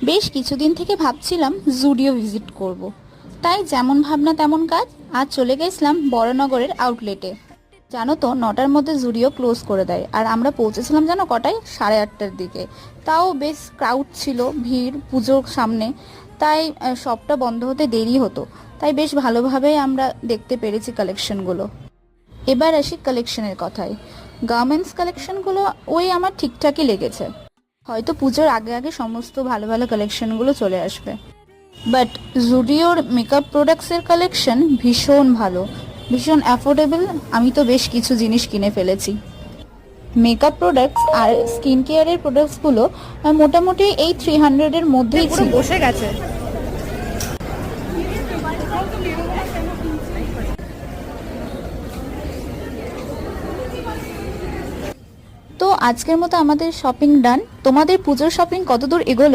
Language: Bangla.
বেশ কিছুদিন থেকে ভাবছিলাম জুডিও ভিজিট করব। তাই যেমন ভাবনা তেমন কাজ, আজ চলে গেছিলাম বড়নগরের আউটলেটে। জানো তো 9টার মধ্যে জুডিও ক্লোজ করে দেয়, আর আমরা পৌঁছেছিলাম জানো কটায়? 8:30টার দিকে। তাও বেশ ক্রাউড ছিল, ভিড় পুজোর সামনে। তাই শপটা বন্ধ হতে দেরি হতো। তাই বেশ ভালোভাবেই আমরা দেখতে পেরেছি কালেকশনগুলো। এবার আসি কালেকশনের কথায়। গার্মেন্টস কালেকশনগুলো ওই আমার ঠিকঠাকই লেগেছে। হয়তো পুজোর আগে আগে সমস্ত ভালো ভালো কালেকশনগুলো চলে আসবে। বাট জুডিওর মেকআপ প্রোডাক্টসের কালেকশন ভীষণ ভালো, ভীষণ অ্যাফোর্ডেবল। আমি তো বেশ কিছু জিনিস কিনে ফেলেছি। মেকআপ প্রোডাক্টস আর স্কিন কেয়ারের প্রোডাক্টসগুলো মোটামুটি এই 300-এর মধ্যেই ছিল। বসে গেছে। তো আজকের মতো আমাদের শপিং ডান। তোমাদের পুজোর শপিং কতদূর এগোলো?